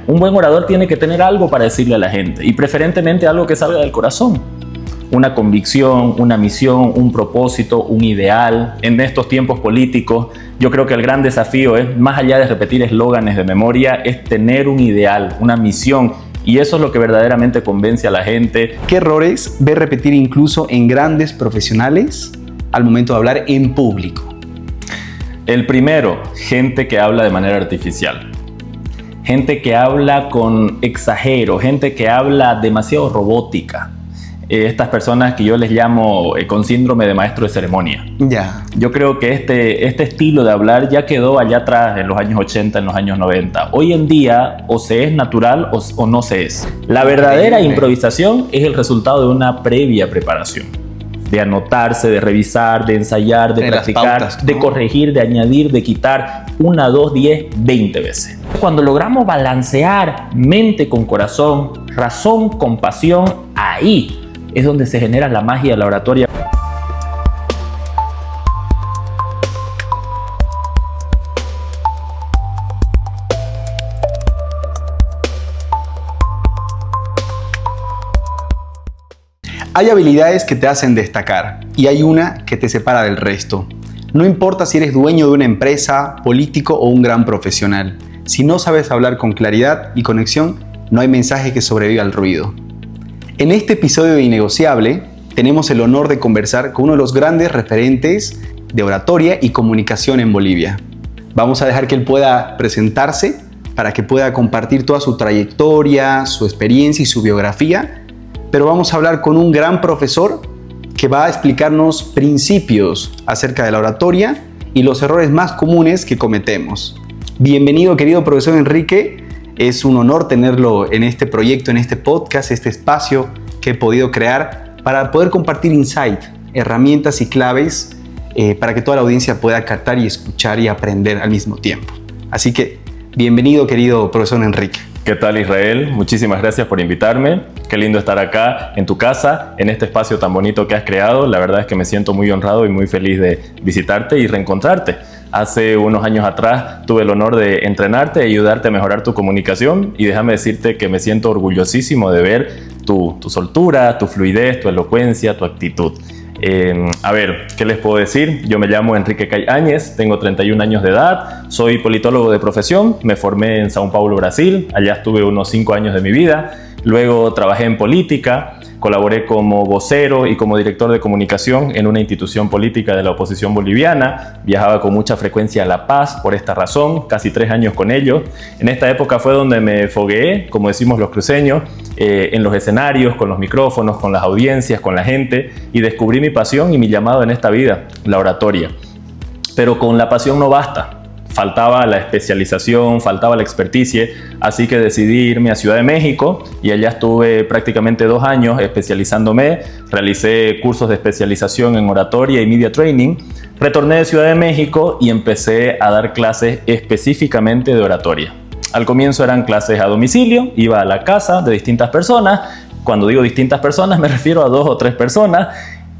Un buen orador tiene que tener algo para decirle a la gente y preferentemente algo que salga del corazón. Una convicción, una misión, un propósito, un ideal. En estos tiempos políticos, yo creo que el gran desafío es, más allá de repetir eslóganes de memoria, es tener un ideal, una misión. Y eso es lo que verdaderamente convence a la gente. ¿Qué errores ve repetir incluso en grandes profesionales al momento de hablar en público? El primero, gente que habla de manera artificial. Gente que habla con exagero, gente que habla demasiado robótica. Estas personas que yo les llamo con síndrome de maestro de ceremonia. Ya. Yo creo que este estilo de hablar ya quedó allá atrás en los años 80, en los años 90. Hoy en día o se es natural o no se es. La verdadera improvisación es el resultado de una previa preparación. De anotarse, de revisar, de ensayar, de practicar, pautas, ¿no? De corregir, de añadir, de quitar 1, 2, 10, 20 veces. Cuando logramos balancear mente con corazón, razón con pasión, ahí es donde se genera la magia de la oratoria. Hay habilidades que te hacen destacar y hay una que te separa del resto. No importa si eres dueño de una empresa, político o un gran profesional. Si no sabes hablar con claridad y conexión, no hay mensaje que sobreviva al ruido. En este episodio de Innegociable, tenemos el honor de conversar con uno de los grandes referentes de oratoria y comunicación en Bolivia. Vamos a dejar que él pueda presentarse para que pueda compartir toda su trayectoria, su experiencia y su biografía, pero vamos a hablar con un gran profesor que va a explicarnos principios acerca de la oratoria y los errores más comunes que cometemos. Bienvenido, querido profesor Enrique. Es un honor tenerlo en este proyecto, en este podcast, este espacio que he podido crear para poder compartir insight, herramientas y claves para que toda la audiencia pueda captar y escuchar y aprender al mismo tiempo. Así que, bienvenido, querido profesor Enrique. ¿Qué tal, Israel? Muchísimas gracias por invitarme. Qué lindo estar acá en tu casa, en este espacio tan bonito que has creado. La verdad es que me siento muy honrado y muy feliz de visitarte y reencontrarte. Hace unos años atrás tuve el honor de entrenarte y ayudarte a mejorar tu comunicación y déjame decirte que me siento orgullosísimo de ver tu soltura, tu fluidez, tu elocuencia, tu actitud. A ver, ¿qué les puedo decir? Yo me llamo Enrique Cay Áñez, tengo 31 años de edad, soy politólogo de profesión, me formé en São Paulo, Brasil, allá estuve unos 5 años de mi vida, luego trabajé en política, colaboré como vocero y como director de comunicación en una institución política de la oposición boliviana, viajaba con mucha frecuencia a La Paz por esta razón, casi 3 años con ellos. En esta época fue donde me fogueé, como decimos los cruceños, en los escenarios, con los micrófonos, con las audiencias, con la gente, y descubrí mi pasión y mi llamado en esta vida, la oratoria. Pero con la pasión no basta. Faltaba la especialización, faltaba la experticia, así que decidí irme a Ciudad de México y allá estuve prácticamente 2 años especializándome, realicé cursos de especialización en oratoria y media training, retorné de Ciudad de México y empecé a dar clases específicamente de oratoria. Al comienzo eran clases a domicilio, iba a la casa de distintas personas, cuando digo distintas personas me refiero a 2 o 3 personas,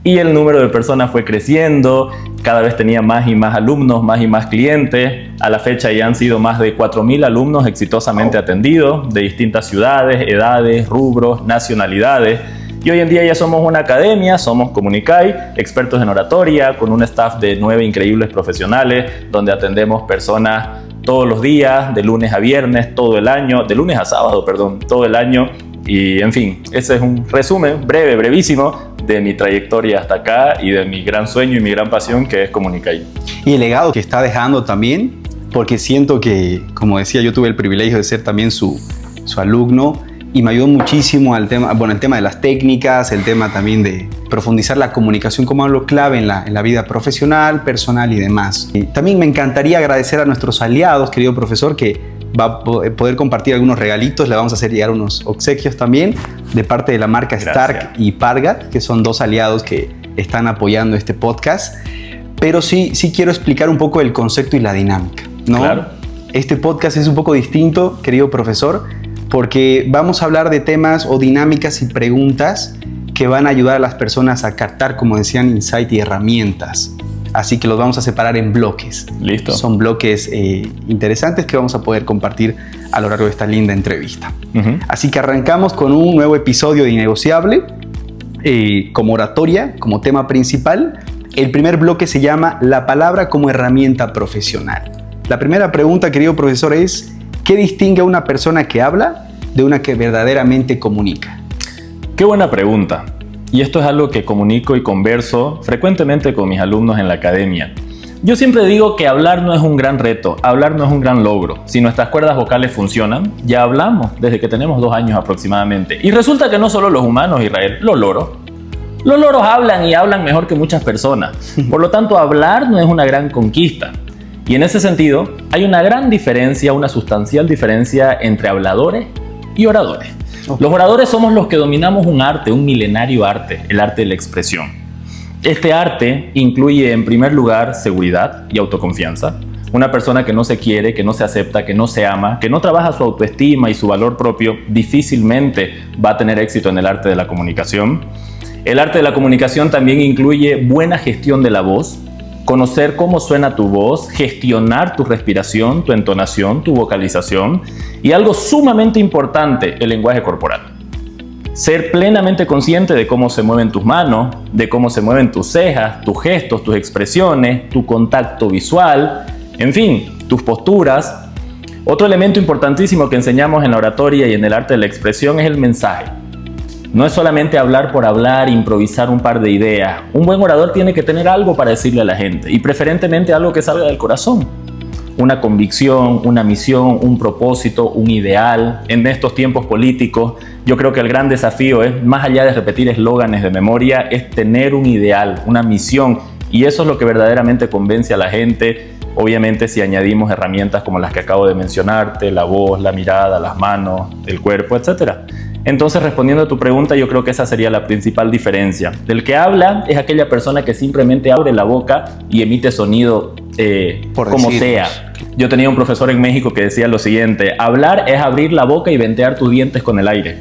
y el número de personas fue creciendo, cada vez tenía más y más alumnos, más y más clientes. A la fecha ya han sido más de 4.000 alumnos exitosamente atendidos, de distintas ciudades, edades, rubros, nacionalidades. Y hoy en día ya somos una academia, somos Comunicay, expertos en oratoria, con un staff de 9 increíbles profesionales, donde atendemos personas todos los días, de lunes a viernes, todo el año, de lunes a sábado, perdón, todo el año. Y en fin, ese es un resumen breve, brevísimo, de mi trayectoria hasta acá y de mi gran sueño y mi gran pasión que es Comunicay. Y el legado que está dejando también, porque siento que, como decía, yo tuve el privilegio de ser también su alumno y me ayudó muchísimo al tema, el tema de las técnicas, el tema también de profundizar la comunicación como algo clave en la vida profesional, personal y demás. Y también me encantaría agradecer a nuestros aliados, querido profesor, que va a poder compartir algunos regalitos, le vamos a hacer llegar unos obsequios también de parte de la marca Stark y Pargat, que son 2 aliados que están apoyando este podcast. Pero sí quiero explicar un poco el concepto y la dinámica, ¿no? Claro. Este podcast es un poco distinto, querido profesor, porque vamos a hablar de temas o dinámicas y preguntas que van a ayudar a las personas a captar, como decían, insight y herramientas. Así que los vamos a separar en bloques. Listo. Son bloques interesantes que vamos a poder compartir a lo largo de esta linda entrevista. Así que arrancamos con un nuevo episodio de Innegociable, como oratoria, como tema principal. El primer bloque se llama La palabra como herramienta profesional. La primera pregunta, querido profesor, es ¿qué distingue a una persona que habla de una que verdaderamente comunica? Qué buena pregunta. Y esto es algo que comunico y converso frecuentemente con mis alumnos en la academia. Yo siempre digo que hablar no es un gran reto, hablar no es un gran logro. Si nuestras cuerdas vocales funcionan, ya hablamos desde que tenemos 2 años aproximadamente. Y resulta que no solo los humanos, Israel, los loros. Los loros hablan y hablan mejor que muchas personas. Por lo tanto, hablar no es una gran conquista. Y en ese sentido, hay una gran diferencia, una sustancial diferencia entre habladores y oradores. Los oradores somos los que dominamos un arte, un milenario arte, el arte de la expresión. Este arte incluye en primer lugar seguridad y autoconfianza. Una persona que no se quiere, que no se acepta, que no se ama, que no trabaja su autoestima y su valor propio, difícilmente va a tener éxito en el arte de la comunicación. El arte de la comunicación también incluye buena gestión de la voz, conocer cómo suena tu voz, gestionar tu respiración, tu entonación, tu vocalización y algo sumamente importante, el lenguaje corporal. Ser plenamente consciente de cómo se mueven tus manos, de cómo se mueven tus cejas, tus gestos, tus expresiones, tu contacto visual, en fin, tus posturas. Otro elemento importantísimo que enseñamos en la oratoria y en el arte de la expresión es el mensaje. No es solamente hablar por hablar, improvisar un par de ideas. Un buen orador tiene que tener algo para decirle a la gente y preferentemente algo que salga del corazón. Una convicción, una misión, un propósito, un ideal. En estos tiempos políticos, yo creo que el gran desafío es, más allá de repetir eslóganes de memoria, es tener un ideal, una misión. Y eso es lo que verdaderamente convence a la gente. Obviamente, si añadimos herramientas como las que acabo de mencionarte, la voz, la mirada, las manos, el cuerpo, etcétera. Entonces, respondiendo a tu pregunta, yo creo que esa sería la principal diferencia. Del que habla es aquella persona que simplemente abre la boca y emite sonido como sea. Yo tenía un profesor en México que decía lo siguiente: hablar es abrir la boca y ventear tus dientes con el aire.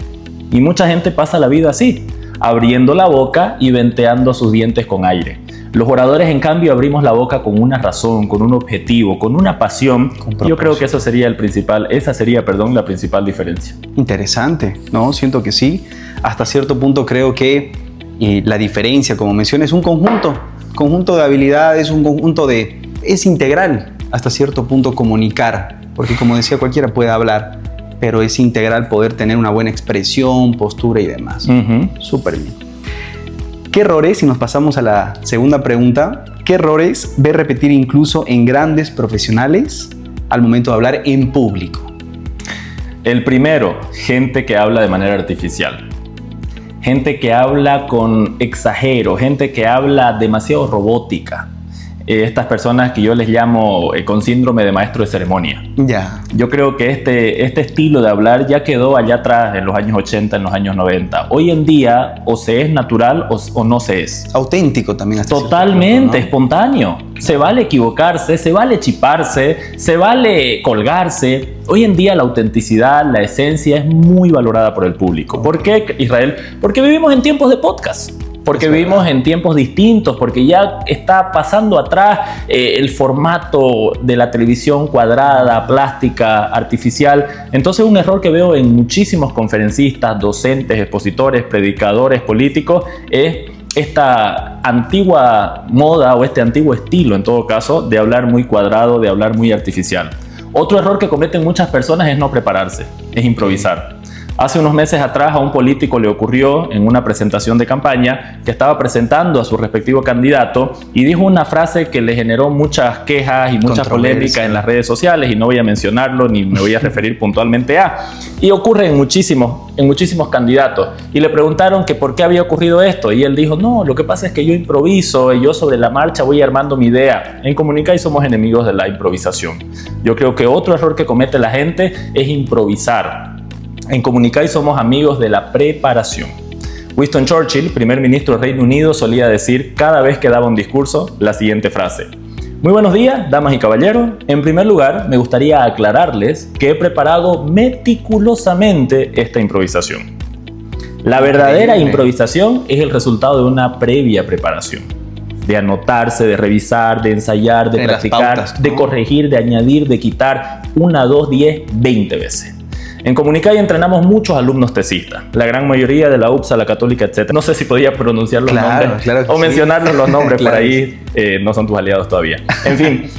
Y mucha gente pasa la vida así, abriendo la boca y venteando sus dientes con aire. Los oradores, en cambio, abrimos la boca con una razón, con un objetivo, con una pasión. Yo creo que esa sería la principal diferencia. Interesante, ¿no? Siento que sí. Hasta cierto punto creo que la diferencia, como mencioné, es un conjunto de habilidades, es integral hasta cierto punto comunicar, porque como decía, cualquiera puede hablar, pero es integral poder tener una buena expresión, postura y demás. Súper bien. ¿Qué errores, si nos pasamos a la segunda pregunta, qué errores ves repetir incluso en grandes profesionales al momento de hablar en público? El primero, gente que habla de manera artificial. Gente que habla con exagero, gente que habla demasiado robótica. Estas personas que yo les llamo con síndrome de maestro de ceremonia. Ya. Yo creo que este estilo de hablar ya quedó allá atrás en los años 80, en los años 90. Hoy en día o se es natural o no se es. Auténtico también. Totalmente, punto, ¿no? Espontáneo. Se vale equivocarse, se vale chiparse, se vale colgarse. Hoy en día la autenticidad, la esencia es muy valorada por el público. ¿Por qué, Israel? Porque vivimos en tiempos de podcast. Porque vivimos en tiempos distintos, porque ya está pasando atrás el formato de la televisión cuadrada, plástica, artificial. Entonces, un error que veo en muchísimos conferencistas, docentes, expositores, predicadores, políticos, es esta antigua moda o este antiguo estilo, en todo caso, de hablar muy cuadrado, de hablar muy artificial. Otro error que cometen muchas personas es no prepararse, es improvisar. Hace unos meses atrás a un político le ocurrió en una presentación de campaña que estaba presentando a su respectivo candidato y dijo una frase que le generó muchas quejas y muchas polémicas en las redes sociales, y no voy a mencionarlo ni me voy a referir puntualmente a. Y ocurre en muchísimos candidatos. Y le preguntaron que por qué había ocurrido esto y él dijo: no, lo que pasa es que yo improviso y yo sobre la marcha voy armando mi idea. En Comunicai somos enemigos de la improvisación. Yo creo que otro error que comete la gente es improvisar. En Comunicai somos amigos de la preparación. Winston Churchill, primer ministro del Reino Unido, solía decir cada vez que daba un discurso la siguiente frase: muy buenos días, damas y caballeros. En primer lugar, me gustaría aclararles que he preparado meticulosamente esta improvisación. La verdadera improvisación es el resultado de una previa preparación. de anotarse, de revisar, de ensayar, de practicar, pautas, ¿no? De corregir, de añadir, de quitar 1, 2, 10, 20 veces. En Comunicay entrenamos muchos alumnos tesistas, la gran mayoría de la UPSA, la Católica, etc. No sé si podía pronunciar los nombres o mencionarlos los nombres, por ahí no son tus aliados todavía. En fin,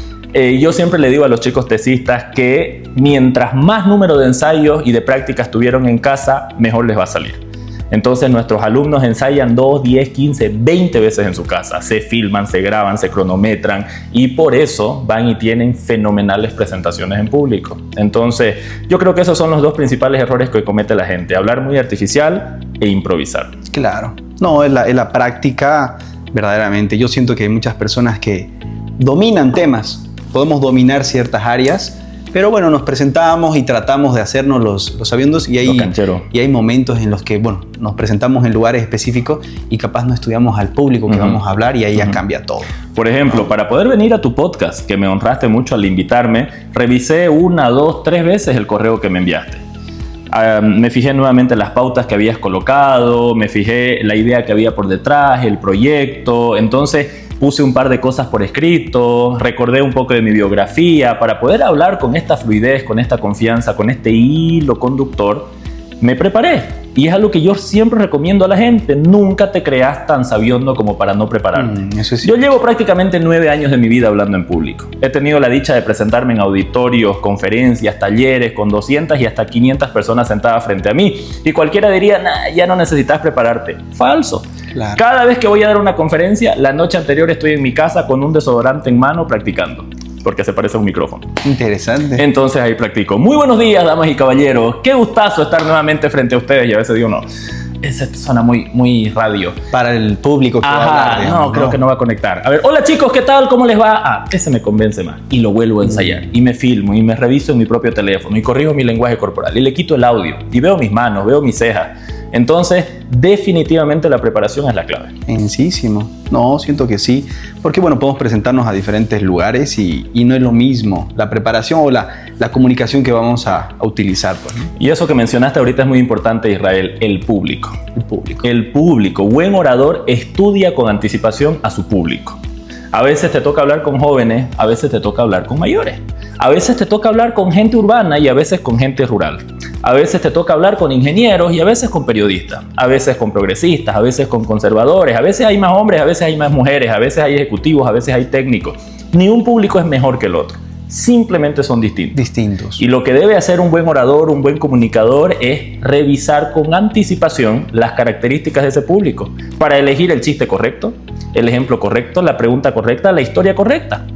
yo siempre le digo a los chicos tesistas que mientras más número de ensayos y de prácticas tuvieron en casa, mejor les va a salir. Entonces nuestros alumnos ensayan 2, 10, 15, 20 veces en su casa. Se filman, se graban, se cronometran y por eso van y tienen fenomenales presentaciones en público. Entonces yo creo que esos son los dos principales errores que comete la gente. Hablar muy artificial e improvisar. Claro. No, es la práctica verdaderamente. Yo siento que hay muchas personas que dominan temas. Podemos dominar ciertas áreas, pero bueno, nos presentamos y tratamos de hacernos los sabiondos y hay momentos en los que, bueno, nos presentamos en lugares específicos y capaz no estudiamos al público que vamos a hablar y ahí ya cambia todo. Por ejemplo, para poder venir a tu podcast, que me honraste mucho al invitarme, revisé 1, 2, 3 veces el correo que me enviaste. Me fijé nuevamente las pautas que habías colocado, me fijé la idea que había por detrás, el proyecto, entonces puse un par de cosas por escrito, recordé un poco de mi biografía para poder hablar con esta fluidez, con esta confianza, con este hilo conductor. Me preparé y es algo que yo siempre recomiendo a la gente. Nunca te creas tan sabiondo como para no prepararte. Eso sí. Yo llevo prácticamente 9 años de mi vida hablando en público. He tenido la dicha de presentarme en auditorios, conferencias, talleres con 200 y hasta 500 personas sentadas frente a mí. Y cualquiera diría, nah, ya no necesitas prepararte. Falso. Claro. Cada vez que voy a dar una conferencia, la noche anterior estoy en mi casa con un desodorante en mano practicando, porque se parece a un micrófono. Interesante. Entonces ahí practico. Muy buenos días, damas y caballeros. Qué gustazo estar nuevamente frente a ustedes. Y a veces digo, no, ese suena muy radio. Para el público que va a hablar, digamos, creo que no va a conectar. A ver, hola chicos, ¿qué tal? ¿Cómo les va? Ese me convence más. Y lo vuelvo a ensayar. Y me filmo y me reviso en mi propio teléfono y corrijo mi lenguaje corporal. Y le quito el audio. Y veo mis manos, veo mis cejas. Entonces, definitivamente la preparación es la clave. Encísimo. No, siento que sí. Porque, bueno, podemos presentarnos a diferentes lugares y no es lo mismo la preparación o la comunicación que vamos a utilizar. Pues, ¿no? Y eso que mencionaste ahorita es muy importante, Israel, el público. El público. Buen orador estudia con anticipación a su público. A veces te toca hablar con jóvenes, a veces te toca hablar con mayores. A veces te toca hablar con gente urbana y a veces con gente rural. A veces te toca hablar con ingenieros y a veces con periodistas. A veces con progresistas, a veces con conservadores. A veces hay más hombres, a veces hay más mujeres. A veces hay ejecutivos, a veces hay técnicos. Ni un público es mejor que el otro. Simplemente son distintos. Y lo que debe hacer un buen orador, un buen comunicador es revisar con anticipación las características de ese público para elegir el chiste correcto, el ejemplo correcto, la pregunta correcta, la historia correcta.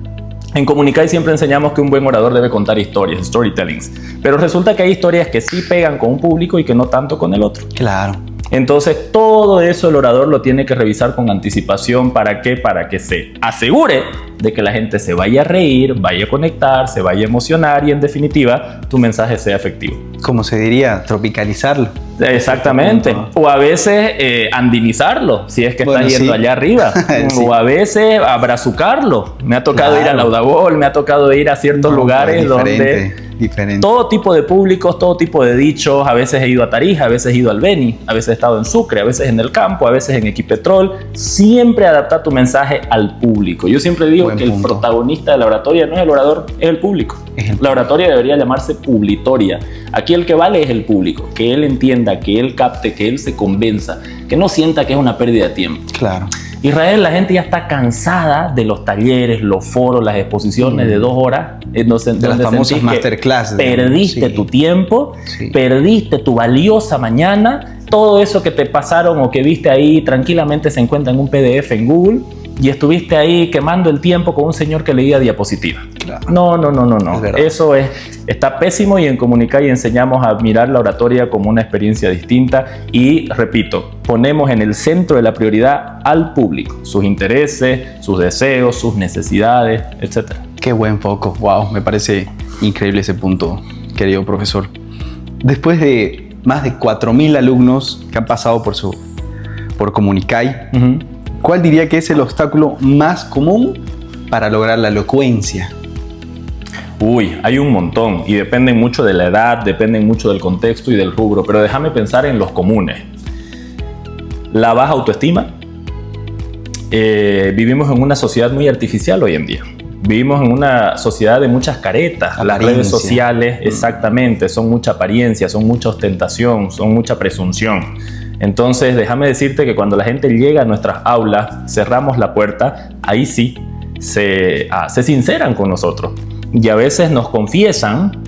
En Comunicay siempre enseñamos que un buen orador debe contar historias, storytellings, pero resulta que hay historias que sí pegan con un público y que no tanto con el otro. Claro. Entonces todo eso el orador lo tiene que revisar con anticipación. ¿Para qué? Para que se asegure de que la gente se vaya a reír, vaya a conectar, se vaya a emocionar y en definitiva tu mensaje sea efectivo. Como se diría, tropicalizarlo. Exactamente. O a veces andinizarlo, si es que está yendo allá arriba. Sí. O a veces abrazucarlo. Me ha tocado ir a Laudabol, me ha tocado ir a ciertos lugares donde todo tipo de públicos, todo tipo de dichos. A veces he ido a Tarija, a veces he ido al Beni, a veces he estado en Sucre, a veces en el campo, a veces en Equipetrol. Siempre adapta tu mensaje al público. Yo siempre digo que el protagonista de la oratoria no es el orador, es el público. La oratoria debería llamarse publitoria. Aquí el que vale es el público, que él entienda, que él capte, que él se convenza, que no sienta que es una pérdida de tiempo. Claro. Israel, la gente ya está cansada de los talleres, los foros, las exposiciones de 2 horas. De las famosas masterclass. Perdiste tu tiempo, perdiste tu valiosa mañana. Todo eso que te pasaron o que viste ahí tranquilamente se encuentra en un PDF en Google y estuviste ahí quemando el tiempo con un señor que leía diapositiva. Claro. No. Eso está pésimo y en Comunicay enseñamos a mirar la oratoria como una experiencia distinta y, repito, ponemos en el centro de la prioridad al público, sus intereses, sus deseos, sus necesidades, etc. Qué buen foco. Wow, me parece increíble ese punto, querido profesor. Después de más de 4.000 alumnos que han pasado por Comunicay, ¿cuál diría que es el obstáculo más común para lograr la elocuencia? Uy, hay un montón y dependen mucho de la edad, dependen mucho del contexto y del rubro, pero déjame pensar en los comunes. La baja autoestima, vivimos en una sociedad muy artificial hoy en día. Vivimos en una sociedad de muchas caretas. Las redes sociales, exactamente, son mucha apariencia, son mucha ostentación, son mucha presunción. Entonces, déjame decirte que cuando la gente llega a nuestras aulas, cerramos la puerta, ahí sí se sinceran con nosotros. Y a veces nos confiesan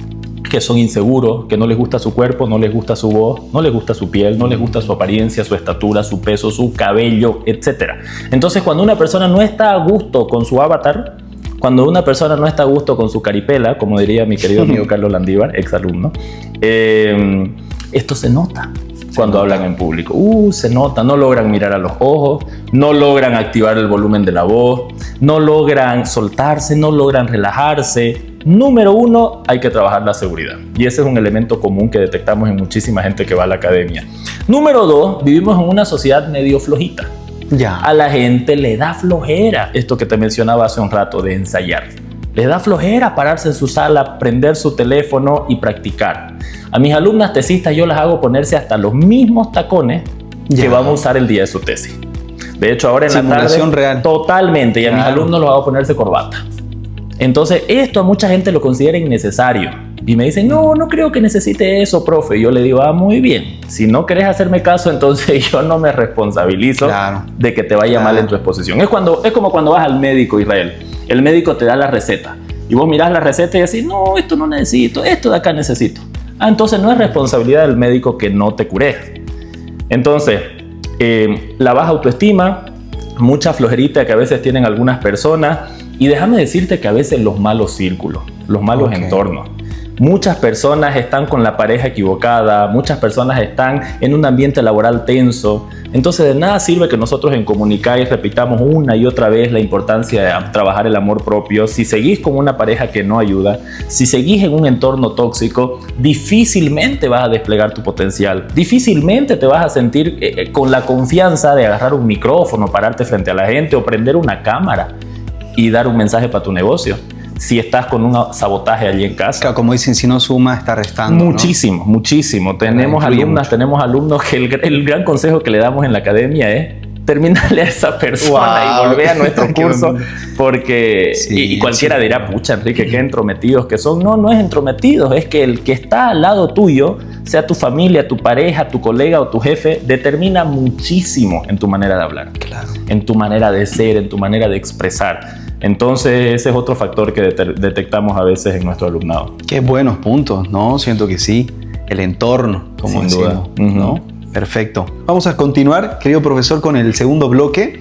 que son inseguros, que no les gusta su cuerpo, no les gusta su voz, no les gusta su piel, no les gusta su apariencia, su estatura, su peso, su cabello, etc. Entonces, cuando una persona no está a gusto con su avatar, cuando una persona no está a gusto con su caripela, como diría mi querido amigo Carlos Landívar, exalumno, esto se nota cuando hablan en público. Se nota, no logran mirar a los ojos, no logran activar el volumen de la voz, no logran soltarse, no logran relajarse. Número 1, hay que trabajar la seguridad. Y ese es un elemento común que detectamos en muchísima gente que va a la academia. Número 2, vivimos en una sociedad medio flojita. A la gente le da flojera, esto que te mencionaba hace un rato de ensayar. Les da flojera pararse en su sala, prender su teléfono y practicar. A mis alumnas tesistas yo las hago ponerse hasta los mismos tacones que vamos a usar el día de su tesis. De hecho, ahora en la tarde, real. Totalmente, y a mis alumnos los hago ponerse corbata. Entonces, esto a mucha gente lo considera innecesario. Y me dicen, no creo que necesite eso, profe. Y yo le digo, muy bien. Si no querés hacerme caso, entonces yo no me responsabilizo de que te vaya mal en tu exposición. Es como cuando vas al médico, Israel. El médico te da la receta. Y vos mirás la receta y decís, no, esto no necesito, esto de acá necesito. Entonces no es responsabilidad del médico que no te cures. Entonces, la baja autoestima, mucha flojerita que a veces tienen algunas personas. Y déjame decirte que a veces los malos círculos, los malos entornos. Muchas personas están con la pareja equivocada, muchas personas están en un ambiente laboral tenso. Entonces de nada sirve que nosotros en Comunicáis repitamos una y otra vez la importancia de trabajar el amor propio. Si seguís con una pareja que no ayuda, si seguís en un entorno tóxico, difícilmente vas a desplegar tu potencial. Difícilmente te vas a sentir con la confianza de agarrar un micrófono, pararte frente a la gente o prender una cámara y dar un mensaje para tu negocio. Si estás con un sabotaje allí en casa. Claro, como dicen, si no suma, está restando. Muchísimo, ¿no? Muchísimo. Tenemos alumnos que el gran consejo que le damos en la academia es terminarle a esa persona y volver a nuestro curso, porque y cualquiera dirá, pucha, Enrique, qué entrometidos que son. No es entrometidos, es que el que está al lado tuyo, sea tu familia, tu pareja, tu colega o tu jefe, determina muchísimo en tu manera de hablar, en tu manera de ser, en tu manera de expresar. Entonces ese es otro factor que detectamos a veces en nuestro alumnado. Qué buenos puntos, ¿no? Siento que sí. El entorno, como decimos, ¿no? Perfecto. Vamos a continuar, querido profesor, con el segundo bloque,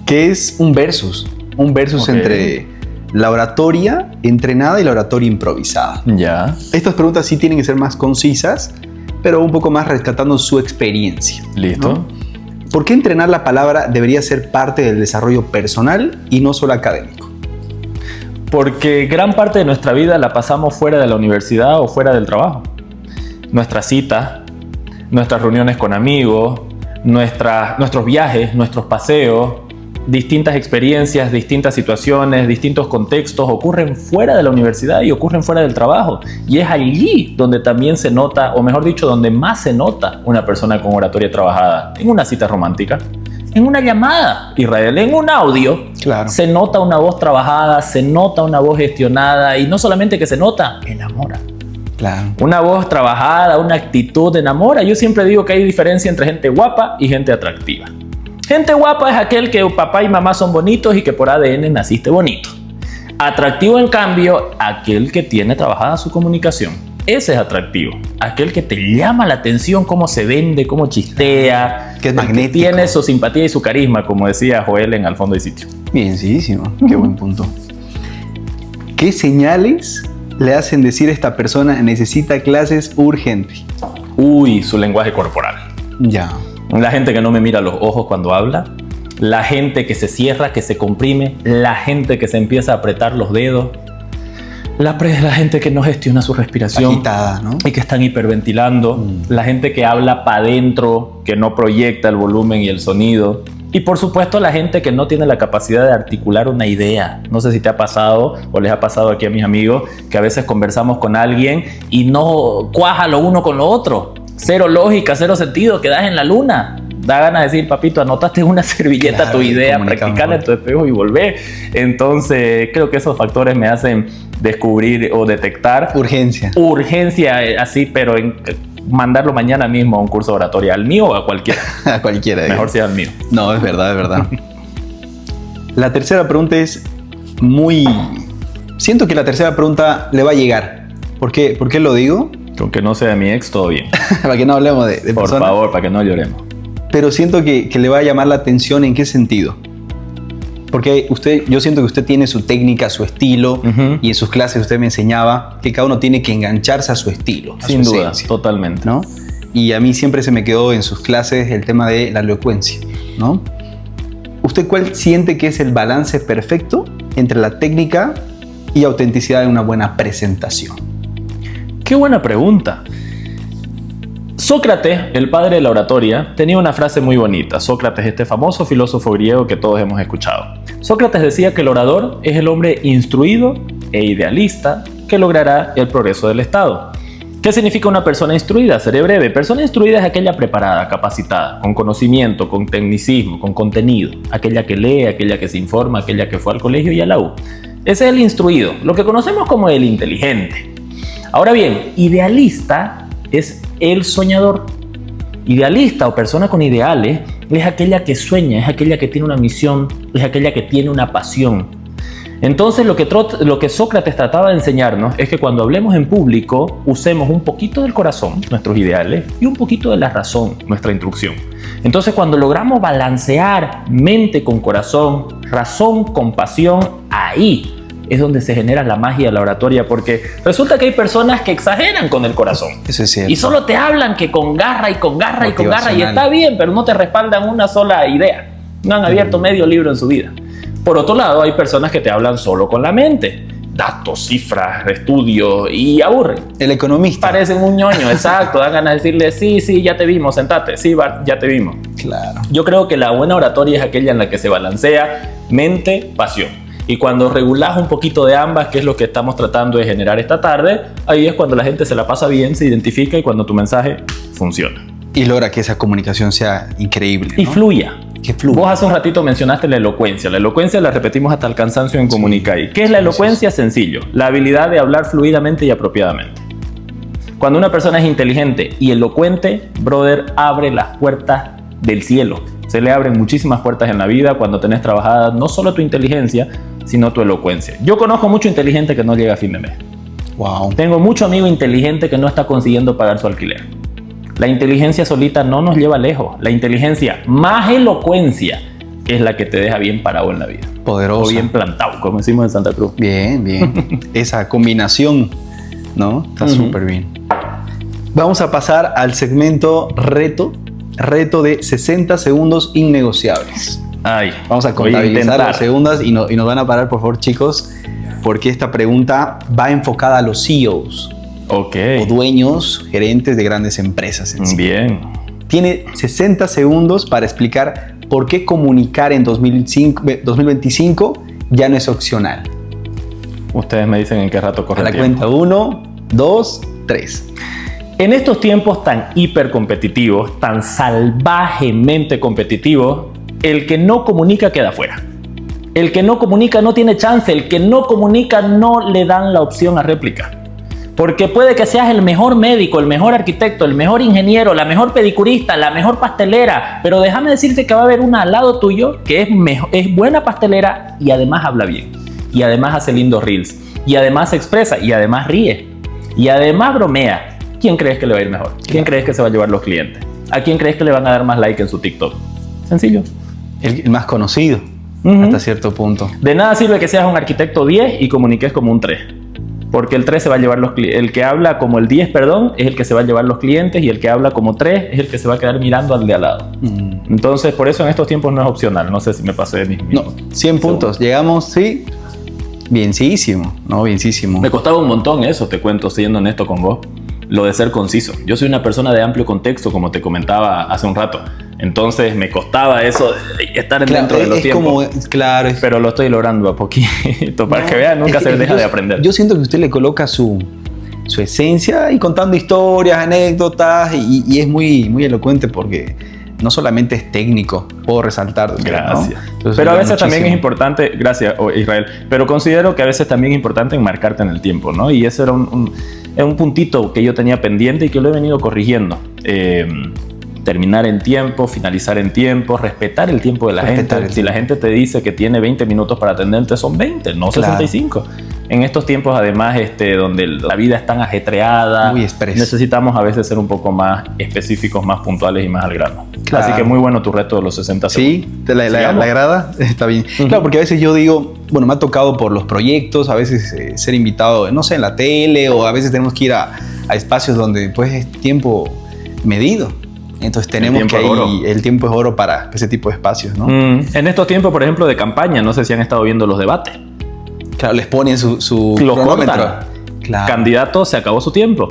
que es un versus. Un versus entre la oratoria entrenada y la oratoria improvisada. Ya. Estas preguntas sí tienen que ser más concisas, pero un poco más rescatando su experiencia. Listo. ¿No? ¿Por qué entrenar la palabra debería ser parte del desarrollo personal y no solo académico? Porque gran parte de nuestra vida la pasamos fuera de la universidad o fuera del trabajo. Nuestras citas, nuestras reuniones con amigos, nuestros viajes, nuestros paseos, distintas experiencias, distintas situaciones, distintos contextos ocurren fuera de la universidad y ocurren fuera del trabajo. Y es allí donde también se nota, o mejor dicho, donde más se nota una persona con oratoria trabajada. En una cita romántica, en una llamada, Israel, en un audio, se nota una voz trabajada, se nota una voz gestionada y no solamente que se nota, enamora. Una voz trabajada, una actitud enamora. Yo siempre digo que hay diferencia entre gente guapa y gente atractiva. Gente guapa es aquel que papá y mamá son bonitos y que por ADN naciste bonito. Atractivo, en cambio, aquel que tiene trabajada su comunicación. Ese es atractivo. Aquel que te llama la atención, cómo se vende, cómo chistea, que es magnético, que tiene su simpatía y su carisma, como decía Joel en Al Fondo del Sitio. Bienísimo, qué buen punto. ¿Qué señales le hacen decir a esta persona necesita clases urgente? Su lenguaje corporal. La gente que no me mira a los ojos cuando habla, la gente que se cierra, que se comprime, la gente que se empieza a apretar los dedos, la gente que no gestiona su respiración, agitada, ¿no? Y que están hiperventilando, la gente que habla para adentro, que no proyecta el volumen y el sonido, y por supuesto la gente que no tiene la capacidad de articular una idea. No sé si te ha pasado o les ha pasado aquí a mis amigos que a veces conversamos con alguien y no cuaja lo uno con lo otro. Cero lógica, cero sentido, quedas en la luna. Da ganas de decir, papito, anotaste en una servilleta Claro, tu idea, comunicamos. practicala en tu espejo y volvé. Entonces, creo que esos factores me hacen descubrir o detectar Urgencia. urgencia, así, pero en mandarlo mañana mismo a un curso de oratoria, al mío o a cualquiera. A cualquiera. Mejor sea al mío. No, es verdad, es verdad. La tercera pregunta es muy... Siento que la tercera pregunta le va a llegar. ¿Por qué lo digo? Con que no sea mi ex, todo bien. Para que no hablemos de Por personas. favor, para que no lloremos. Pero siento que le va a llamar la atención. ¿En qué sentido? Porque yo siento que usted tiene su técnica, su estilo, Ujú. y en sus clases usted me enseñaba que cada uno tiene que engancharse a su estilo, a Sin su duda, esencia, totalmente. ¿no? Y a mí siempre se me quedó en sus clases el tema de la elocuencia, ¿no? ¿Usted cuál siente que es el balance perfecto entre la técnica y autenticidad de una buena presentación? Qué buena pregunta. Sócrates, el padre de la oratoria, tenía una frase muy bonita. Sócrates, este famoso filósofo griego que todos hemos escuchado. Sócrates decía que el orador es el hombre instruido e idealista que logrará el progreso del Estado. ¿Qué significa una persona instruida? Seré breve. Persona instruida es aquella preparada, capacitada, con conocimiento, con tecnicismo, con contenido. Aquella que lee, aquella que se informa, aquella que fue al colegio y a la U. Ese es el instruido, lo que conocemos como el inteligente. Ahora bien, idealista es el soñador. Idealista o persona con ideales es aquella que sueña, es aquella que tiene una misión, es aquella que tiene una pasión. Entonces lo que Sócrates trataba de enseñarnos es que cuando hablemos en público usemos un poquito del corazón, nuestros ideales, y un poquito de la razón, nuestra instrucción. Entonces cuando logramos balancear mente con corazón, razón con pasión, ahí es donde se genera la magia de la oratoria, porque resulta que hay personas que exageran con el corazón. Eso es cierto. Y solo te hablan que con garra y con garra y con garra, y Motivacional. está bien, pero no te respaldan una sola idea. No han abierto medio libro en su vida. Por otro lado, hay personas que te hablan solo con la mente. Datos, cifras, estudios, y aburren. El economista. Parecen un ñoño, exacto. Dan ganas de decirle, sí, ya te vimos, sentate. Sí, Bart, ya te vimos. Claro. Yo creo que la buena oratoria es aquella en la que se balancea mente, pasión. Y cuando regulas un poquito de ambas, que es lo que estamos tratando de generar esta tarde, ahí es cuando la gente se la pasa bien, se identifica y cuando tu mensaje funciona. Y logra que esa comunicación sea increíble, Y ¿no? fluya. Que fluya. Vos hace un ratito mencionaste la elocuencia. La elocuencia la repetimos hasta el cansancio en Comunicai. ¿Qué es la elocuencia? Sencillo. La habilidad de hablar fluidamente y apropiadamente. Cuando una persona es inteligente y elocuente, brother, abre las puertas del cielo. Se le abren muchísimas puertas en la vida cuando tenés trabajada no solo tu inteligencia, sino tu elocuencia. Yo conozco mucho inteligente que no llega a fin de mes. Wow. Tengo mucho amigo inteligente que no está consiguiendo pagar su alquiler. La inteligencia solita no nos lleva lejos. La inteligencia más elocuencia es la que te deja bien parado en la vida. Poderosa. O bien plantado, como decimos en Santa Cruz. Bien, bien. Esa combinación, ¿no? Está Ujú. súper bien. Vamos a pasar al segmento reto de 60 segundos innegociables. Ay, Vamos a voy contabilizar intentar. los segundos y nos van a parar, por favor, chicos, porque esta pregunta va enfocada a los CEOs Ok. o dueños, gerentes de grandes empresas en sí. Bien. Tiene 60 segundos para explicar por qué comunicar en 2025 ya no es opcional. Ustedes me dicen en qué rato A corre la el tiempo. cuenta 1, 2, 3. En estos tiempos tan hipercompetitivos, tan salvajemente competitivos, el que no comunica queda fuera. El que no comunica no tiene chance. El que no comunica no le dan la opción a réplica. Porque puede que seas el mejor médico, el mejor arquitecto, el mejor ingeniero, la mejor pedicurista, la mejor pastelera, pero déjame decirte que va a haber una al lado tuyo que es buena pastelera y además habla bien. Y además hace lindos reels. Y además se expresa. Y además ríe. Y además bromea. ¿Quién crees que le va a ir mejor? ¿Quién crees que se va a llevar los clientes? ¿A quién crees que le van a dar más like en su TikTok? Sencillo. El más conocido, Ujú. hasta cierto punto. De nada sirve que seas un arquitecto 10 y comuniques como un 3. Porque el 3 se va a llevar los clientes. El que habla como el 10, es el que se va a llevar los clientes, y el que habla como 3 es el que se va a quedar mirando al de al lado. Entonces, por eso en estos tiempos no es opcional. No sé si me pasé de mis No, 100 puntos. Llegamos, sí. Bienísimo, ¿no? Bienísimo. Me costaba un montón eso, te cuento, siendo honesto con vos. Lo de ser conciso. Yo soy una persona de amplio contexto, como te comentaba hace un rato. Entonces me costaba eso de estar dentro de los tiempos. Claro, es Pero lo estoy logrando a poquito. Para que vean, nunca es se que deja de aprender. Yo siento que usted le coloca su esencia y contando historias, anécdotas, y es muy, muy elocuente porque no solamente es técnico, puedo resaltar. Gracias. ¿no? Entonces, pero a veces muchísimo. también es importante, gracias Israel, pero considero que a veces también es importante enmarcarte en el tiempo, ¿no? Y ese era un puntito que yo tenía pendiente y que lo he venido corrigiendo. Terminar en tiempo, finalizar en tiempo, respetar el tiempo de la gente. Si la gente te dice que tiene 20 minutos para atenderte, son 20, no 65. En estos tiempos, además, donde la vida es tan ajetreada, necesitamos a veces ser un poco más específicos, más puntuales y más al grano. Claro. Así que muy bueno tu reto de los 60 segundos. Sí, ¿te la agrada? Está bien. Claro, porque a veces yo digo, bueno, me ha tocado por los proyectos, a veces ser invitado, no sé, en la tele, o a veces tenemos que ir a espacios donde pues es tiempo medido. Entonces tenemos el tiempo es oro para ese tipo de espacios, ¿no? En estos tiempos, por ejemplo, de campaña, no sé si han estado viendo los debates. Claro, les ponen su cronómetro. Claro. Candidato, se acabó su tiempo.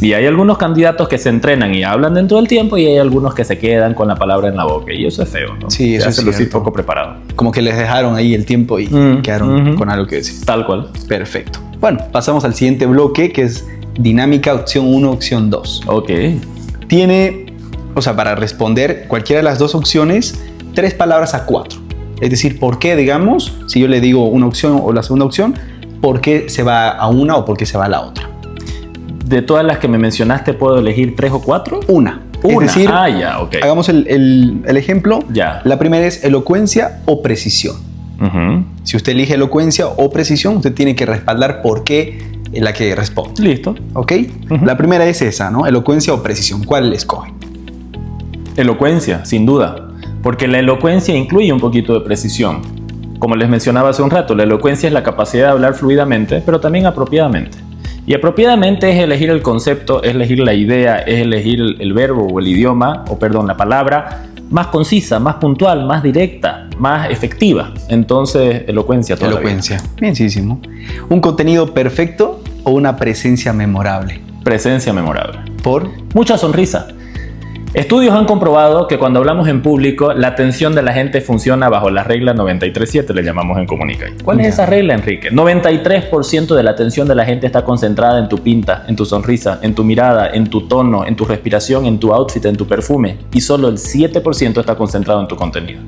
Y hay algunos candidatos que se entrenan y hablan dentro del tiempo, y hay algunos que se quedan con la palabra en la boca. Y eso es feo, ¿no? Sí, eso es lucir poco preparado. Como que les dejaron ahí el tiempo y quedaron con algo que decir. Tal cual. Perfecto. Bueno, pasamos al siguiente bloque, que es dinámica opción 1, opción 2. Ok. Tiene... O sea, para responder cualquiera de las dos opciones, 3 palabras a 4. Es decir, ¿por qué, digamos, si yo le digo una opción o la segunda opción, por qué se va a una o por qué se va a la otra? De todas las que me mencionaste, ¿puedo elegir 3 o 4? Una. Es decir, ya, ok. Hagamos el ejemplo. Ya. La primera es elocuencia o precisión. Si usted elige elocuencia o precisión, usted tiene que respaldar por qué la que responde. Listo. ¿Ok? La primera es esa, ¿no? Elocuencia o precisión. ¿Cuál le escoge? Elocuencia, sin duda, porque la elocuencia incluye un poquito de precisión. Como les mencionaba hace un rato, la elocuencia es la capacidad de hablar fluidamente, pero también apropiadamente. Y apropiadamente es elegir el concepto, es elegir la idea, es elegir el verbo o el idioma, la palabra más concisa, más puntual, más directa, más efectiva. Entonces, elocuencia toda Elocuencia. La vida. Bienísimo. ¿Un contenido perfecto o una presencia memorable? Presencia memorable. ¿Por? Mucha sonrisa. Estudios han comprobado que cuando hablamos en público, la atención de la gente funciona bajo la regla 93.7, le llamamos en Comunicay. ¿Cuál es esa regla, Enrique? 93% de la atención de la gente está concentrada en tu pinta, en tu sonrisa, en tu mirada, en tu tono, en tu respiración, en tu outfit, en tu perfume. Y solo el 7% está concentrado en tu contenido.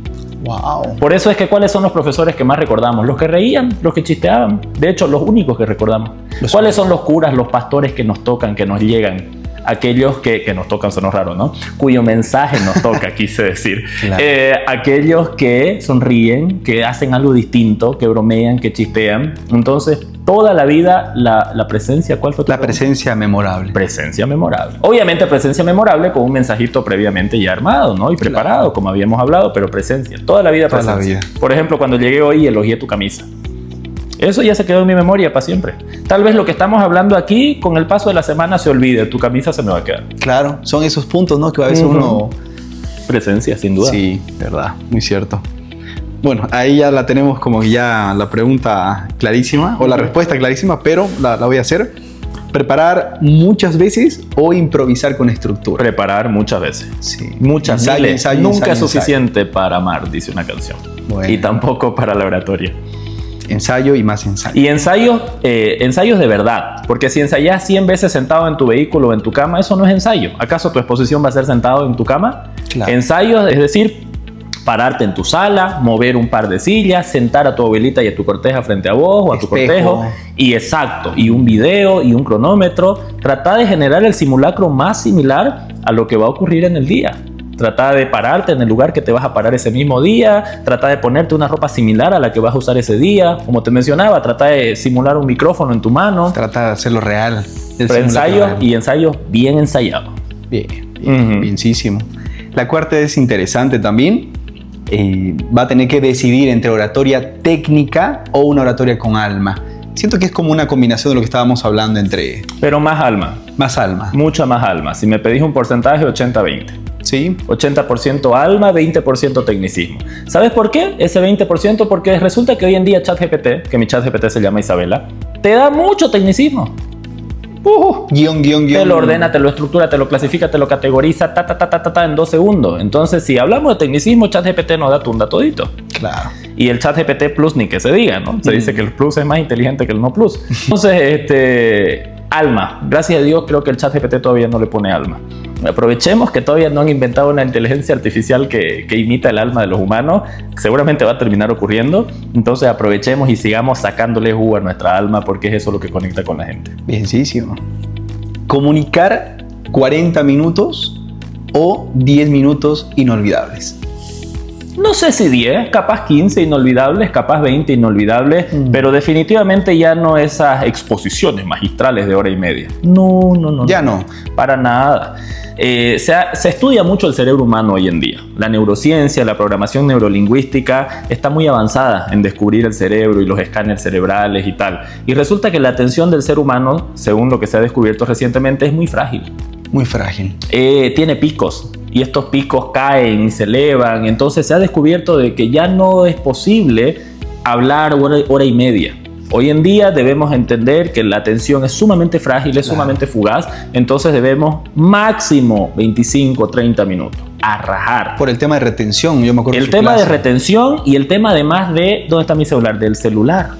Wow. Por eso es que ¿cuáles son los profesores que más recordamos? Los que reían, los que chisteaban. De hecho, los únicos que recordamos. ¿Cuáles son los curas, los pastores que nos tocan, que nos llegan? Aquellos que nos tocan, sonó raro, ¿no? Cuyo mensaje nos toca, quise decir. Claro. Aquellos que sonríen, que hacen algo distinto, que bromean, que chistean. Entonces, toda la vida, la presencia, ¿cuál fue tu pregunta? Presencia memorable. Presencia memorable. Obviamente, presencia memorable con un mensajito previamente ya armado, ¿no? Y preparado, como habíamos hablado, pero presencia. Toda la vida presencia. Toda la vida. Por ejemplo, cuando llegué hoy, elogié tu camisa. Eso ya se quedó en mi memoria para siempre. Tal vez lo que estamos hablando aquí, con el paso de la semana se olvide. Tu camisa se me va a quedar. Claro, son esos puntos, ¿no? Que a veces uno... Presencia, sin duda. Sí, verdad, muy cierto. Bueno, ahí ya la tenemos como ya la pregunta clarísima, o la respuesta clarísima, pero la voy a hacer. ¿Preparar muchas veces o improvisar con estructura? Preparar muchas veces. Sí. Muchas veces. Nunca es suficiente para amar, dice una canción. Bueno. Y tampoco para la oratoria. Ensayo y más ensayo. Y ensayos de verdad, porque si ensayas 100 veces sentado en tu vehículo o en tu cama, eso no es ensayo. ¿Acaso tu exposición va a ser sentado en tu cama? Claro. Ensayos, es decir, pararte en tu sala, mover un par de sillas, sentar a tu abuelita y a tu corteja frente a vos o a tu cortejo. Y exacto, y un video y un cronómetro. Trata de generar el simulacro más similar a lo que va a ocurrir en el día. Trata de pararte en el lugar que te vas a parar ese mismo día. Trata de ponerte una ropa similar a la que vas a usar ese día. Como te mencionaba, trata de simular un micrófono en tu mano. Trata de hacerlo real. Ensayos y ensayos bien ensayados. Bien, bienísimo. La cuarta es interesante también. Va a tener que decidir entre oratoria técnica o una oratoria con alma. Siento que es como una combinación de lo que estábamos hablando entre... Pero más alma. Más alma. Mucha más alma. Si me pedís un porcentaje, 80-20. Sí. 80% alma, 20% tecnicismo. ¿Sabes por qué? Ese 20%, porque resulta que hoy en día ChatGPT, que mi ChatGPT se llama Isabela, te da mucho tecnicismo. Guión. Te lo ordena, te lo estructura, te lo clasifica, te lo categoriza, en 2 segundos. Entonces, si hablamos de tecnicismo, ChatGPT nos da tunda todito. Claro. Y el ChatGPT Plus ni que se diga, ¿no? Se dice que el Plus es más inteligente que el no Plus. Entonces, Alma. Gracias a Dios creo que el ChatGPT todavía no le pone alma. Aprovechemos que todavía no han inventado una inteligencia artificial que imita el alma de los humanos. Seguramente va a terminar ocurriendo. Entonces aprovechemos y sigamos sacándole jugo a nuestra alma, porque es eso lo que conecta con la gente. Bienísimo. Comunicar 40 minutos o 10 minutos inolvidables. No sé si 10, capaz 15 inolvidables, capaz 20 inolvidables, pero definitivamente ya no esas exposiciones magistrales de hora y media. No. Ya no. Para nada. Se estudia mucho el cerebro humano hoy en día. La neurociencia, la programación neurolingüística está muy avanzada en descubrir el cerebro y los escáneres cerebrales y tal. Y resulta que la atención del ser humano, según lo que se ha descubierto recientemente, es muy frágil. Muy frágil. Tiene picos. Y estos picos caen y se elevan. Entonces se ha descubierto de que ya no es posible hablar hora y media. Hoy en día debemos entender que la atención es sumamente frágil, es sumamente fugaz. Entonces debemos máximo 25 o 30 minutos. A rajar. Por el tema de retención, yo me acuerdo. El tema de retención y el tema además de... ¿Dónde está mi celular? Del celular.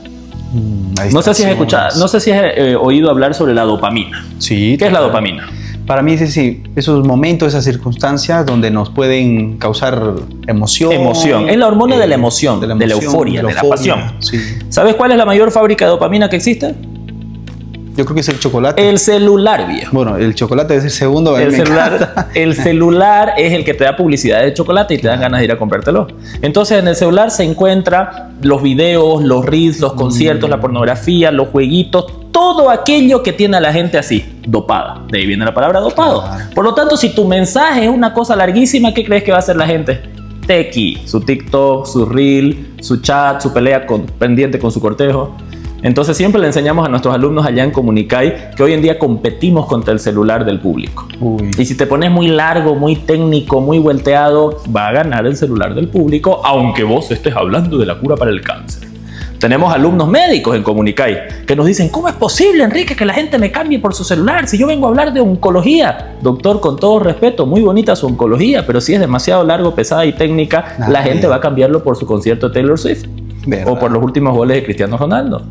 No sé si has escuchado, no sé si has oído hablar sobre la dopamina. Sí. ¿Qué es la dopamina? Para mí es sí, esos momentos, esas circunstancias donde nos pueden causar emoción. Emoción. Es la hormona de la emoción, de la euforia, de la pasión. Sí. ¿Sabes cuál es la mayor fábrica de dopamina que existe? Yo creo que es el chocolate. El celular, viejo. Bueno, el chocolate es el segundo. El celular es el que te da publicidad de chocolate y te dan ganas de ir a comprártelo. Entonces en el celular se encuentran los videos, los reels, los conciertos, la pornografía, los jueguitos, todo aquello que tiene a la gente así, dopada. De ahí viene la palabra dopado. Claro. Por lo tanto, si tu mensaje es una cosa larguísima, ¿qué crees que va a hacer la gente? Tequi, su TikTok, su reel, su chat, su pelea pendiente con su cortejo. Entonces siempre le enseñamos a nuestros alumnos allá en Comunicay que hoy en día competimos contra el celular del público. Y si te pones muy largo, muy técnico, muy volteado, va a ganar el celular del público, aunque vos estés hablando de la cura para el cáncer. Tenemos alumnos médicos en Comunicay que nos dicen: ¿cómo es posible, Enrique, que la gente me cambie por su celular si yo vengo a hablar de oncología? Doctor, con todo respeto, muy bonita su oncología, pero si es demasiado largo, pesada y técnica, la gente va a cambiarlo por su concierto de Taylor Swift. ¿Verdad? O por los últimos goles de Cristiano Ronaldo.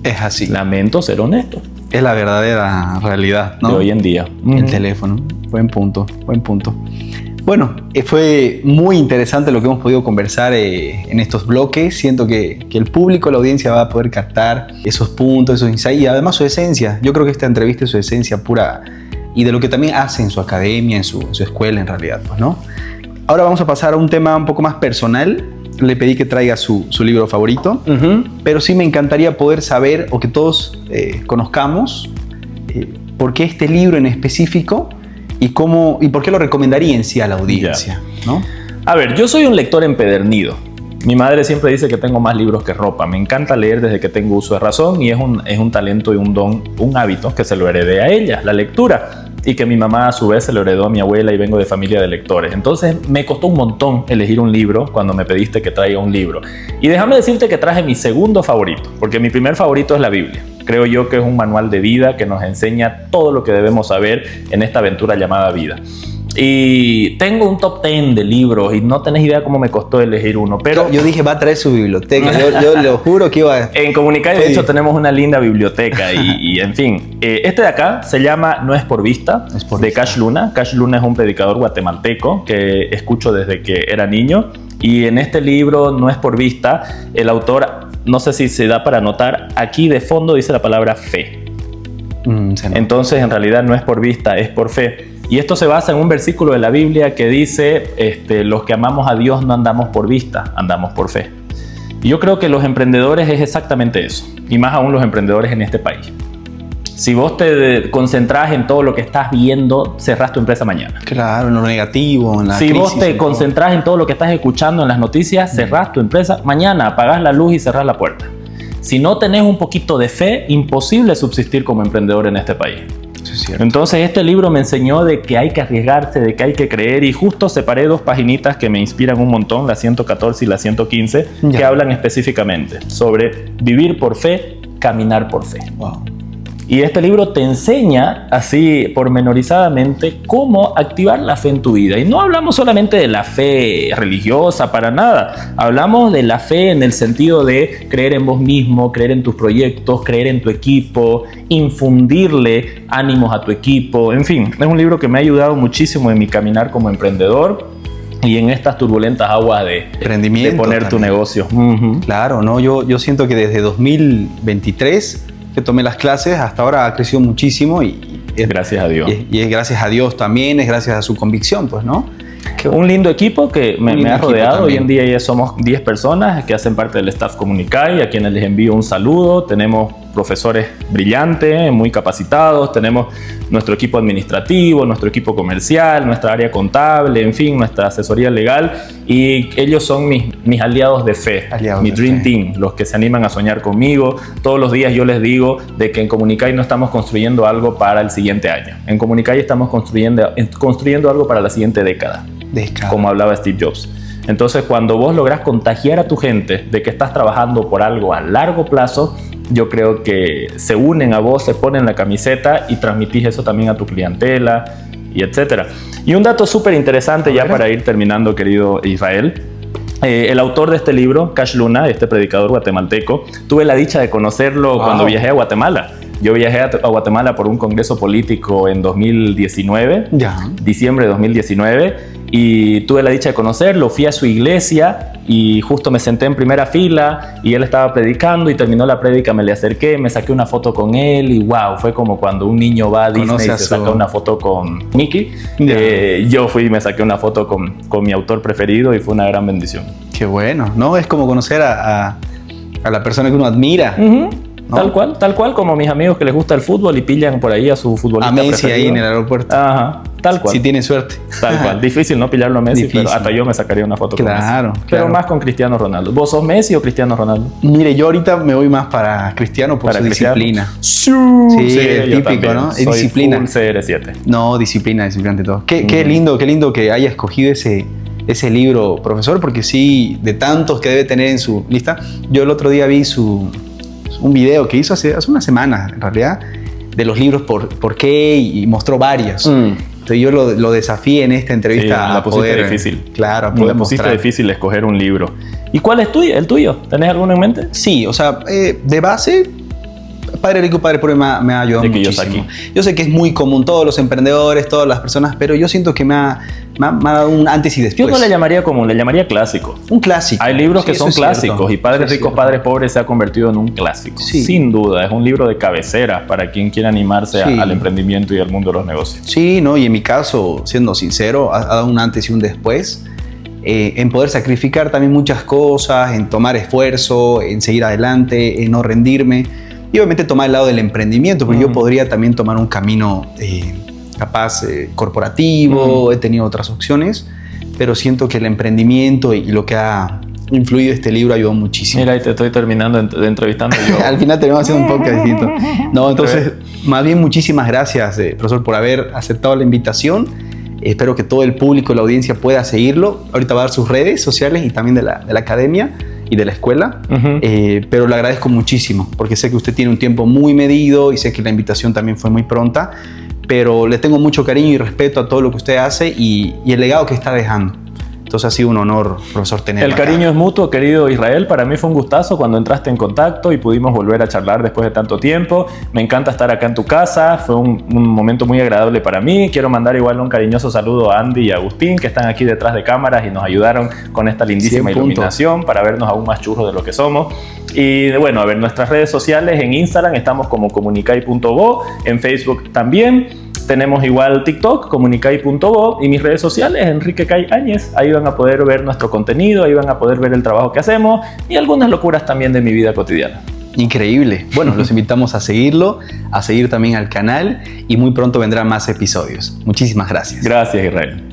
Es así. Lamento ser honesto. Es la verdadera realidad, ¿no? De hoy en día. El teléfono. Buen punto. Bueno, fue muy interesante lo que hemos podido conversar en estos bloques. Siento que el público, la audiencia va a poder captar esos puntos, esos insights y además su esencia. Yo creo que esta entrevista es su esencia pura y de lo que también hace en su academia, en su escuela en realidad, pues, ¿no? Ahora vamos a pasar a un tema un poco más personal. Le pedí que traiga su libro favorito, pero sí me encantaría poder saber o que todos conozcamos por qué este libro en específico y por qué lo recomendaría en sí a la audiencia, ¿no? A ver, yo soy un lector empedernido. Mi madre siempre dice que tengo más libros que ropa. Me encanta leer desde que tengo uso de razón y es un talento y un don, un hábito que se lo heredé a ella, la lectura. Y que mi mamá a su vez se lo heredó a mi abuela y vengo de familia de lectores. Entonces me costó un montón elegir un libro cuando me pediste que traiga un libro. Y déjame decirte que traje mi segundo favorito, porque mi primer favorito es la Biblia. Creo yo que es un manual de vida que nos enseña todo lo que debemos saber en esta aventura llamada vida. Y tengo un top 10 de libros y no tenés idea cómo me costó elegir uno, pero... Yo dije, va a traer su biblioteca, yo le juro que iba a... En Comunicay, de hecho, tenemos una linda biblioteca y en fin. Este de acá se llama No es por vista, de Cash Luna. Cash Luna es un predicador guatemalteco que escucho desde que era niño. Y en este libro, No es por vista, el autor, no sé si se da para notar, aquí de fondo dice la palabra fe. Entonces, en realidad, no es por vista, es por fe. Y esto se basa en un versículo de la Biblia que dice, los que amamos a Dios no andamos por vista, andamos por fe. Y yo creo que los emprendedores es exactamente eso, y más aún los emprendedores en este país. Si vos te concentrás en todo lo que estás viendo, cerrás tu empresa mañana. Claro, en lo negativo, en la crisis. Si vos te concentrás en todo lo que estás escuchando en las noticias, cerrás tu empresa mañana, apagás la luz y cerrás la puerta. Si no tenés un poquito de fe, imposible subsistir como emprendedor en este país. Entonces este libro me enseñó de que hay que arriesgarse, de que hay que creer, y justo separé 2 paginitas que me inspiran un montón, la 114 y la 115, que hablan específicamente sobre vivir por fe, caminar por fe. Wow. Y este libro te enseña así pormenorizadamente cómo activar la fe en tu vida. Y no hablamos solamente de la fe religiosa para nada. Hablamos de la fe en el sentido de creer en vos mismo, creer en tus proyectos, creer en tu equipo, infundirle ánimos a tu equipo. En fin, es un libro que me ha ayudado muchísimo en mi caminar como emprendedor y en estas turbulentas aguas de poner tu negocio. Claro, ¿no? Yo siento que desde 2023 que tomé las clases, hasta ahora ha crecido muchísimo y gracias a Dios. Y es gracias a Dios también, es gracias a su convicción, pues, ¿no? Un lindo equipo que me ha rodeado. Hoy en día ya somos 10 personas que hacen parte del staff Comunicai, a quienes les envío un saludo. Tenemos profesores brillantes, muy capacitados, tenemos nuestro equipo administrativo, nuestro equipo comercial, nuestra área contable, en fin, nuestra asesoría legal, y ellos son mis aliados de fe, mi Dream Team, los que se animan a soñar conmigo. Todos los días yo les digo de que en Comunicai no estamos construyendo algo para el siguiente año. En Comunicai estamos construyendo algo para la siguiente década. Como hablaba Steve Jobs. Entonces, cuando vos lográs contagiar a tu gente de que estás trabajando por algo a largo plazo, yo creo que se unen a vos, se ponen la camiseta y transmitís eso también a tu clientela y etcétera. Y un dato súper interesante ya para ir terminando, querido Israel. El autor de este libro, Cash Luna, este predicador guatemalteco, tuve la dicha de conocerlo cuando viajé a Guatemala. Yo viajé a Guatemala por un congreso político en 2019, diciembre de 2019, y tuve la dicha de conocerlo. Fui a su iglesia y justo me senté en primera fila y él estaba predicando y terminó la prédica, me le acerqué, me saqué una foto con él y wow, fue como cuando un niño va a Disney y se saca una foto con Mickey. Yo fui y me saqué una foto con mi autor preferido y fue una gran bendición. Qué bueno, ¿no? Es como conocer a la persona que uno admira. ¿No? Tal cual como mis amigos que les gusta el fútbol y pillan por ahí a su futbolista a Messi preferido. Ahí en el aeropuerto. Ajá, tal cual. Si tiene suerte. Tal cual. Difícil no pillarlo a Messi, pero hasta yo me sacaría una foto con Messi. Pero más con Cristiano Ronaldo. ¿Vos sos Messi o Cristiano Ronaldo? Mire, yo ahorita me voy más para Cristiano por su disciplina. Sí, típico, ¿no? Es disciplina. Full CR7. No, disciplina ante todo. Qué lindo que haya escogido ese libro, profesor, porque sí, de tantos que debe tener en su lista. Yo el otro día vi un video que hizo hace una semana, en realidad, de los libros por qué, y mostró varios. Entonces yo lo desafié en esta entrevista a poder... difícil. Claro, a poder pusiste difícil escoger un libro. ¿Y cuál es el tuyo? ¿Tenés alguno en mente? Sí, o sea, de base... Padre Rico, Padre Pobre me ha ayudado muchísimo. Yo sé que es muy común, todos los emprendedores, todas las personas, pero yo siento que me ha dado un antes y después. Yo no le llamaría común, le llamaría clásico. Un clásico. Hay libros que son clásicos y Padre Rico, Padre Pobre se ha convertido en un clásico. Sin duda, es un libro de cabecera para quien quiera animarse al emprendimiento y al mundo de los negocios. Sí, ¿no? Y en mi caso, siendo sincero, ha dado un antes y un después. En poder sacrificar también muchas cosas, en tomar esfuerzo, en seguir adelante, en no rendirme. Y obviamente tomar el lado del emprendimiento, porque yo podría también tomar un camino capaz corporativo, he tenido otras opciones, pero siento que el emprendimiento y lo que ha influido este libro ayudó muchísimo. Mira, y te estoy terminando entrevistando yo. Al final tenemos haciendo un podcast distinto. No, entonces, más bien muchísimas gracias, profesor, por haber aceptado la invitación. Espero que todo el público y la audiencia pueda seguirlo. Ahorita va a dar sus redes sociales y también de la academia y de la escuela, pero le agradezco muchísimo porque sé que usted tiene un tiempo muy medido y sé que la invitación también fue muy pronta, pero le tengo mucho cariño y respeto a todo lo que usted hace y el legado que está dejando. Entonces ha sido un honor, profesor, tenerlo El cariño es mutuo, querido Israel. Para mí fue un gustazo cuando entraste en contacto y pudimos volver a charlar después de tanto tiempo. Me encanta estar acá en tu casa. Fue un momento muy agradable para mí. Quiero mandar igual un cariñoso saludo a Andy y a Agustín, que están aquí detrás de cámaras y nos ayudaron con esta lindísima iluminación para vernos aún más churros de lo que somos. Y bueno, a ver, nuestras redes sociales en Instagram estamos como comunicai.bo, en Facebook también. Tenemos igual TikTok, comunicai.bo, y mis redes sociales, Enrique Cay Áñez. Ahí van a poder ver nuestro contenido, ahí van a poder ver el trabajo que hacemos y algunas locuras también de mi vida cotidiana. Increíble. Bueno, los invitamos a seguirlo, a seguir también al canal y muy pronto vendrán más episodios. Muchísimas gracias. Gracias, Israel.